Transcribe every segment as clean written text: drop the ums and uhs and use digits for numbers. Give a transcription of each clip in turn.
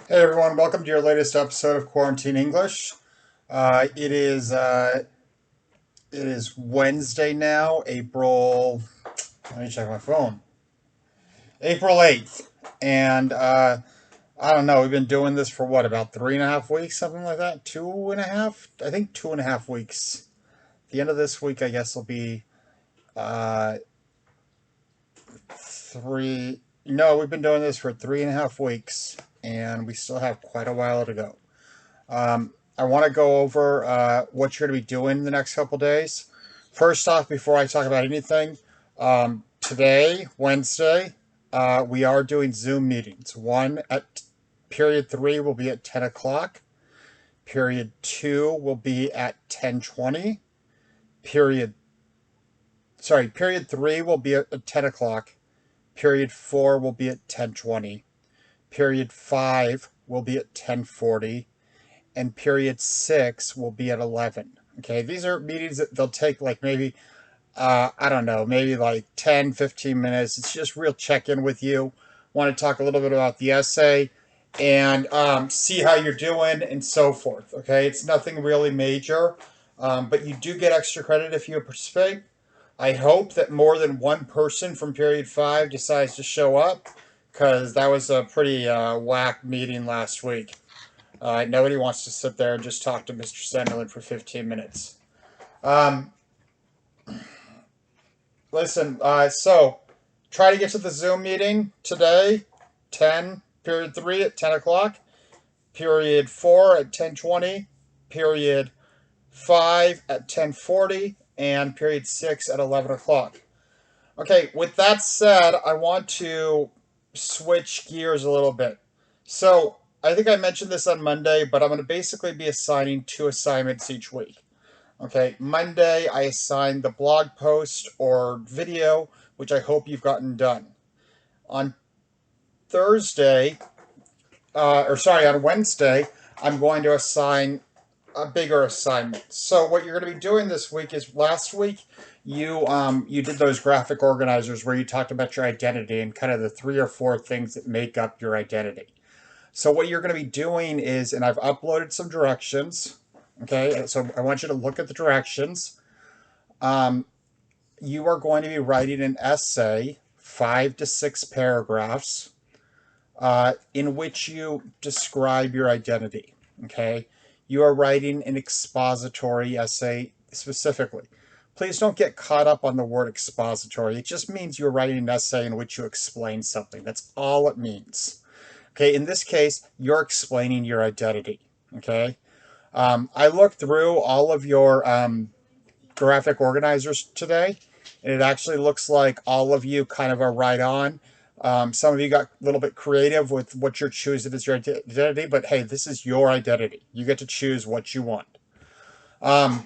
Hey everyone, welcome to your latest episode of Quarantine English. It is Wednesday now, April. Let me check my phone. April 8th, and I don't know. We've been doing this for what, about 3.5 weeks, something like that. 2.5. I think 2.5 weeks. The end of this week, I guess, will be uh, three. No, we've been doing this for 3.5 weeks, and we still have quite a while to go. I want to go over what you're going to be doing the next couple days. First off, before I talk about anything, today, Wednesday, we are doing Zoom meetings. One at period 3 will be at 10 o'clock. Period 2 will be at 10:20. Period, period 3 will be at 10 o'clock. Period 4 will be at 10:20. Period 5 will be at 10:40. And period 6 will be at 11. Okay, these are meetings that they'll take like maybe, I don't know, maybe like 10, 15 minutes. It's just real check in with you. Want to talk a little bit about the essay and see how you're doing and so forth. Okay, it's nothing really major, but you do get extra credit if you participate. I hope that more than one person from period 5 decides to show up because that was a pretty whack meeting last week. Nobody wants to sit there and just talk to Mr. Sunderland for 15 minutes. Um, Listen, so try to get to the Zoom meeting today, 10, period 3 at 10 o'clock, period 4 at 10:20, period 5 at 10:40, and period 6 at 11 o'clock. Okay, with that said, I want to switch gears a little bit. So, I think I mentioned this on Monday, but I'm going to basically be assigning 2 assignments each week. Okay, Monday I assign the blog post or video, which I hope you've gotten done. On Thursday, on Wednesday, I'm going to assign a bigger assignment. So what you're going to be doing this week is last week you did those graphic organizers where you talked about your identity and kind of the 3 or 4 things that make up your identity. So what you're going to be doing is, and I've uploaded some directions. Okay, so I want you to look at the directions. Um, you are going to be writing an essay, 5 to 6 paragraphs, in which you describe your identity. Okay, you are writing an expository essay specifically. Please don't get caught up on the word expository. It just means you're writing an essay in which you explain something. That's all it means. Okay, in this case, you're explaining your identity. Okay, I looked through all of your graphic organizers today, and it actually looks like all of you kind of are right on. Some of you got a little bit creative with what you're choosing as your identity, but hey, this is your identity. You get to choose what you want. Um,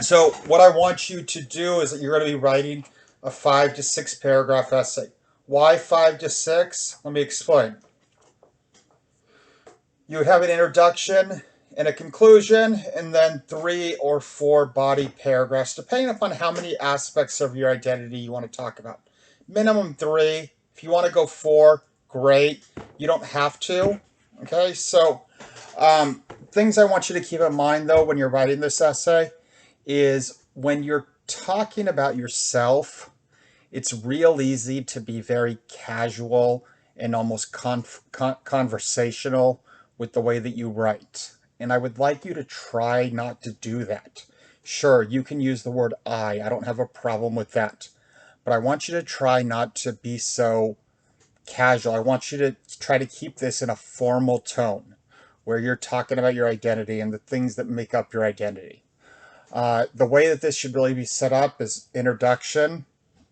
so, what I want you to do is that you're going to be writing a 5 to 6 paragraph essay. Why 5 to 6? Let me explain. You would have an introduction and a conclusion, and then 3 or 4 body paragraphs, depending upon how many aspects of your identity you want to talk about. Minimum 3. If you want to go 4, great. You don't have to. Okay, so things I want you to keep in mind though when you're writing this essay is when you're talking about yourself, it's real easy to be very casual and almost conversational with the way that you write. And I would like you to try not to do that. Sure, you can use the word I don't have a problem with that. But I want you to try not to be so casual. I want you to try to keep this in a formal tone where you're talking about your identity and the things that make up your identity. The way that this should really be set up is introduction.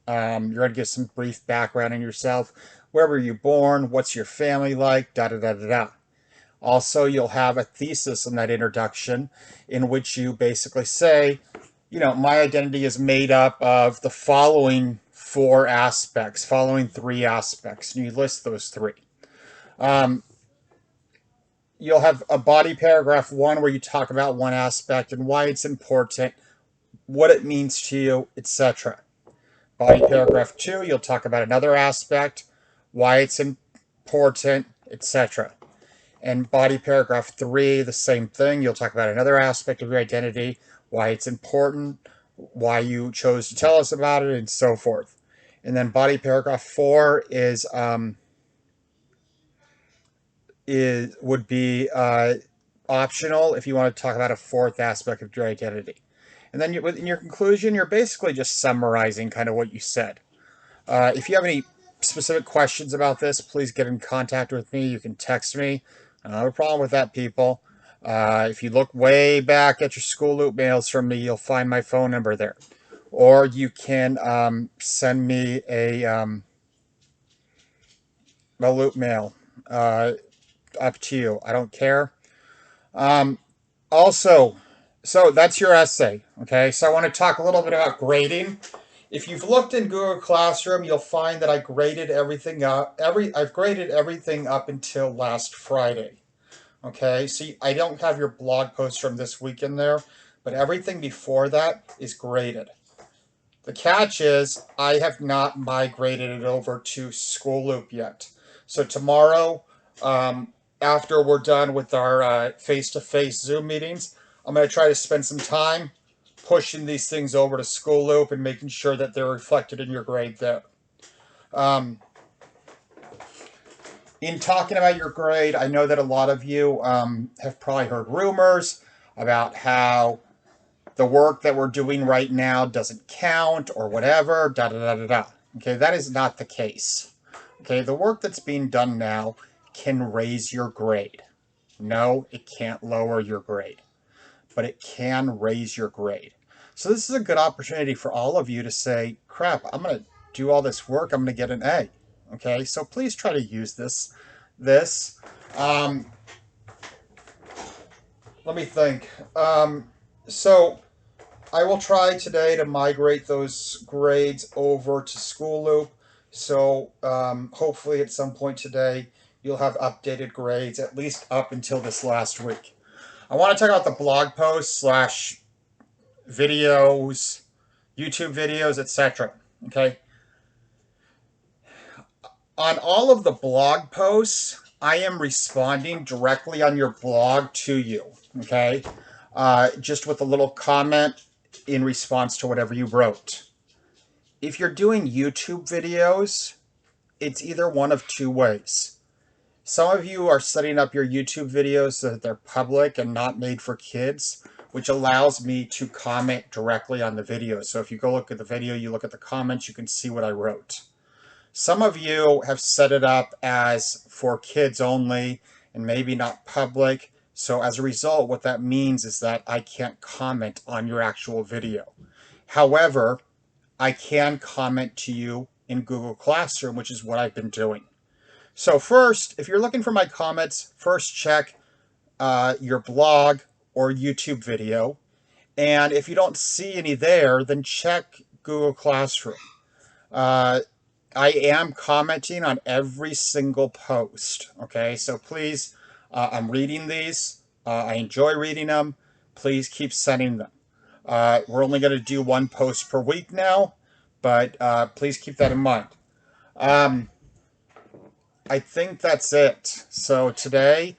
You're going to give some brief background on yourself. Where were you born? What's your family like? Da da da da da. Also, you'll have a thesis in that introduction in which you basically say, my identity is made up of the following 4 aspects, following 3 aspects, and you list those 3. Um, you'll have a body paragraph 1 where you talk about one aspect and why it's important, what it means to you, etc. Body paragraph 2, you'll talk about another aspect, why it's important, etc. And body paragraph 3, the same thing. You'll talk about another aspect of your identity, why it's important, why you chose to tell us about it, and so forth. And then body paragraph 4 would be optional if you want to talk about a fourth aspect of your identity. And then in your conclusion, you're basically just summarizing kind of what you said. If you have any specific questions about this, please get in contact with me. You can text me. I don't have a problem with that, people. If you look way back at your School Loop mails from me, you'll find my phone number there. Or you can send me a Loop mail. Up to you. I don't care. Also, so that's your essay. Okay, so I want to talk a little bit about grading. If you've looked in Google Classroom, you'll find that I graded everything up. I've graded everything up until last Friday. Okay, see, I don't have your blog post from this week in there, but everything before that is graded. The catch is I have not migrated it over to School Loop yet. So tomorrow, after we're done with our face-to-face Zoom meetings, I'm going to try to spend some time pushing these things over to School Loop and making sure that they're reflected in your grade there. In talking about your grade, I know that a lot of you have probably heard rumors about how the work that we're doing right now doesn't count or whatever, da-da-da-da-da. Okay, that is not the case. Okay, the work that's being done now can raise your grade. No, it can't lower your grade, but it can raise your grade. So this is a good opportunity for all of you to say, crap, I'm going to do all this work, I'm going to get an A. Okay, so please try to use this. Let me think. So I will try today to migrate those grades over to School Loop. So hopefully at some point today, you'll have updated grades, at least up until this last week. I want to talk about the blog posts / videos, YouTube videos, etc. Okay. On all of the blog posts, I am responding directly on your blog to you. Okay. Just with a little comment in response to whatever you wrote. If you're doing YouTube videos, it's either one of two ways. Some of you are setting up your YouTube videos so that they're public and not made for kids, which allows me to comment directly on the video. So if you go look at the video, you look at the comments, you can see what I wrote. Some of you have set it up as for kids only and maybe not public. So as a result, what that means is that I can't comment on your actual video. However, I can comment to you in Google Classroom, which is what I've been doing. So first, if you're looking for my comments, first check your blog or YouTube video. And if you don't see any there, then check Google Classroom. I am commenting on every single post. Okay, so please, I'm reading these. I enjoy reading them. Please keep sending them. We're only going to do one post per week now, but please keep that in mind. I think that's it. So today,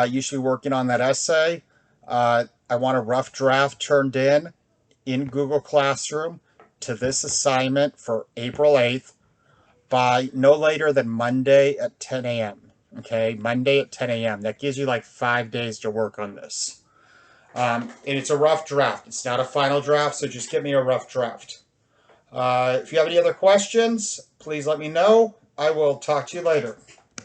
you should be working on that essay. I want a rough draft turned in Google Classroom to this assignment for April 8th by no later than Monday at 10 a.m. Okay, Monday at 10 a.m. That gives you like 5 days to work on this. And it's a rough draft. It's not a final draft, so just give me a rough draft. If you have any other questions, please let me know. I will talk to you later.